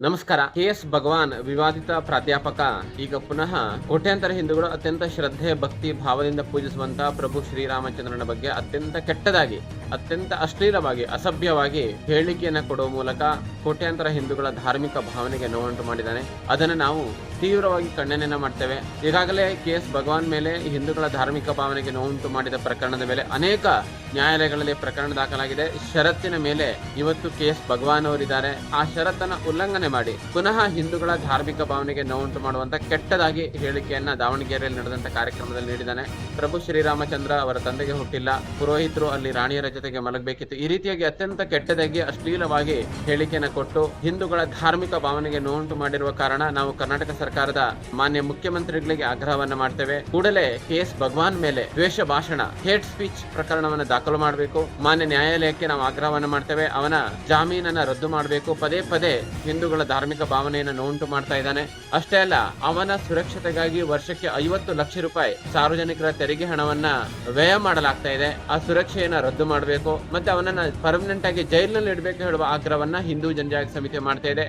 ನಮಸ್ಕಾರ. ಕೆ.ಎಸ್. ಭಗವಾನ್ ವಿವಾದಿತ ಪ್ರಾಧ್ಯಾಪಕ ಈಗ ಪುನಃ ಕೋಟ್ಯಾಂತರ ಹಿಂದೂಗಳು ಅತ್ಯಂತ ಶ್ರದ್ಧೆ ಭಕ್ತಿ ಭಾವದಿಂದ ಪೂಜಿಸುವಂತಹ ಪ್ರಭು ಶ್ರೀರಾಮಚಂದ್ರನ ಬಗ್ಗೆ ಅತ್ಯಂತ ಕೆಟ್ಟದಾಗಿ, ಅತ್ಯಂತ ಅಶ್ಲೀಲವಾಗಿ, ಅಸಭ್ಯವಾಗಿ ಹೇಳಿಕೆಯನ್ನು ಕೊಡುವ ಮೂಲಕ ಕೋಟ್ಯಾಂತರ ಹಿಂದೂಗಳ ಧಾರ್ಮಿಕ ಭಾವನೆಗೆ ನೋವುಂಟು ಮಾಡಿದ್ದಾನೆ. ಅದನ್ನು ನಾವು ತೀವ್ರವಾಗಿ ಖಂಡನೆಯನ್ನ ಮಾಡ್ತೇವೆ. ಈಗಾಗಲೇ ಕೆ.ಎಸ್. ಭಗವಾನ್ ಮೇಲೆ ಹಿಂದೂಗಳ ಧಾರ್ಮಿಕ ಭಾವನೆಗೆ ನೋವುಂಟು ಮಾಡಿದ ಪ್ರಕರಣದ ಮೇಲೆ ಅನೇಕ ನ್ಯಾಯಾಲಯಗಳಲ್ಲಿ ಪ್ರಕರಣ ದಾಖಲಾಗಿದೆ. ಷರತ್ತಿನ ಮೇಲೆ ಇವತ್ತು ಕೆ.ಎಸ್. ಭಗವಾನ್ ಅವರಿದ್ದಾರೆ. ಆ ಷರತ್ತನ್ನ ಉಲ್ಲಂಘನೆ ಮಾಡಿ ಪುನಃ ಹಿಂದೂಗಳ ಧಾರ್ಮಿಕ ಭಾವನೆಗೆ ನೋವುಂಟು ಮಾಡುವಂತ ಕೆಟ್ಟದಾಗಿ ಹೇಳಿಕೆಯನ್ನ ದಾವಣಗೆರೆಯಲ್ಲಿ ನಡೆದಂತ ಕಾರ್ಯಕ್ರಮದಲ್ಲಿ ನೀಡಿದ್ದಾನೆ. ಪ್ರಭು ಶ್ರೀರಾಮಚಂದ್ರ ಅವರ ತಂದೆಗೆ ಹುಟ್ಟಿಲ್ಲ, ಪುರೋಹಿತರು ಅಲ್ಲಿ ರಾಣಿಯರ ಜೊತೆಗೆ ಮಲಗಬೇಕಿತ್ತು, ಈ ರೀತಿಯಾಗಿ ಅತ್ಯಂತ ಕೆಟ್ಟದಾಗಿ ಅಶ್ಲೀಲವಾಗಿ ಹೇಳಿಕೆಯನ್ನು ಕೊಟ್ಟು ಹಿಂದೂಗಳ ಧಾರ್ಮಿಕ ಭಾವನೆಗೆ ನೋವುಂಟು ಮಾಡಿರುವ ಕಾರಣ ನಾವು ಕರ್ನಾಟಕ ಸರ್ಕಾರದ ಮಾನ್ಯ ಮುಖ್ಯಮಂತ್ರಿಗಳಿಗೆ ಆಗ್ರಹವನ್ನ ಮಾಡ್ತೇವೆ. ಕೂಡಲೇ ಕೆ.ಎಸ್. ಭಗವಾನ್ ಮೇಲೆ ದ್ವೇಷ ಭಾಷಣ, ಹೇಟ್ ಸ್ಪೀಚ್ ಪ್ರಕರಣವನ್ನು ದಾಖಲು ಮಾಡಬೇಕು. ಮಾನ್ಯ ನ್ಯಾಯಾಲಯಕ್ಕೆ ನಾವು ಆಗ್ರಹವನ್ನ ಮಾಡ್ತೇವೆ. ಅವನ ಜಾಮೀನನ್ನ ರದ್ದು ಮಾಡಬೇಕು. ಪದೇ ಪದೇ ಹಿಂದೂಗಳ ಧಾರ್ಮಿಕ ಭಾವನೆಯನ್ನು ನೋವುಂಟು ಮಾಡ್ತಾ ಇದ್ದಾನೆ. ಅಷ್ಟೇ ಅಲ್ಲ, ಅವನ ಸುರಕ್ಷತೆಗಾಗಿ ವರ್ಷಕ್ಕೆ 50 ಲಕ್ಷ ರೂಪಾಯಿ ಸಾರ್ವಜನಿಕರ ತೆರಿಗೆ ಹಣವನ್ನ ವ್ಯಯ ಮಾಡಲಾಗ್ತಾ ಇದೆ. ಆ ಸುರಕ್ಷೆಯನ್ನ ರದ್ದು ಮಾಡಬೇಕು, ಮತ್ತೆ ಅವನನ್ನ ಪರ್ಮನೆಂಟ್ ಆಗಿ ಜೈಲಿನಲ್ಲಿ ಇಡಬೇಕು ಹೇಳುವ ಆಗ್ರಹವನ್ನ ಹಿಂದೂ ಜನಜಾಗೃತಿ ಸಮಿತಿ ಮಾಡ್ತಾ ಇದೆ.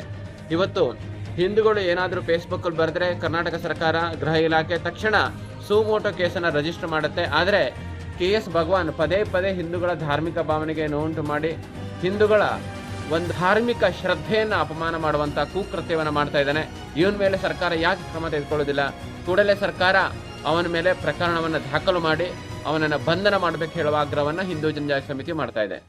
ಇವತ್ತು ಹಿಂದೂಗಳು ಏನಾದರೂ ಫೇಸ್ಬುಕ್ ಅಲ್ಲಿ ಬರೆದ್ರೆ ಕರ್ನಾಟಕ ಸರ್ಕಾರ, ಗೃಹ ಇಲಾಖೆ ತಕ್ಷಣ ಸುಮೋಟೋ ಕೇಸನ್ನ ರಿಜಿಸ್ಟರ್ ಮಾಡುತ್ತೆ. ಆದರೆ ಕೆ.ಎಸ್. ಭಗವಾನ್ ಪದೇ ಪದೇ ಹಿಂದೂಗಳ ಧಾರ್ಮಿಕ ಭಾವನೆಗೆ ನೋವುಂಟು ಮಾಡಿ ಹಿಂದೂಗಳ ಒಂದು ಧಾರ್ಮಿಕ ಶ್ರದ್ಧೆಯನ್ನು ಅಪಮಾನ ಮಾಡುವಂತ ಕುಕೃತ್ಯವನ್ನು ಮಾಡ್ತಾ ಇದ್ದಾನೆ. ಇವನ ಮೇಲೆ ಸರ್ಕಾರ ಯಾಕೆ ಕ್ರಮ ತೆಗೆದುಕೊಳ್ಳೋದಿಲ್ಲ? ಕೂಡಲೇ ಸರ್ಕಾರ ಅವನ ಮೇಲೆ ಪ್ರಕರಣವನ್ನು ದಾಖಲು ಮಾಡಿ ಅವನನ್ನು ಬಂಧನ ಮಾಡಬೇಕು ಹೇಳುವ ಆಗ್ರಹವನ್ನು ಹಿಂದೂ ಜನಜಾಗೃತಿ ಸಮಿತಿ ಮಾಡ್ತಾ ಇದೆ.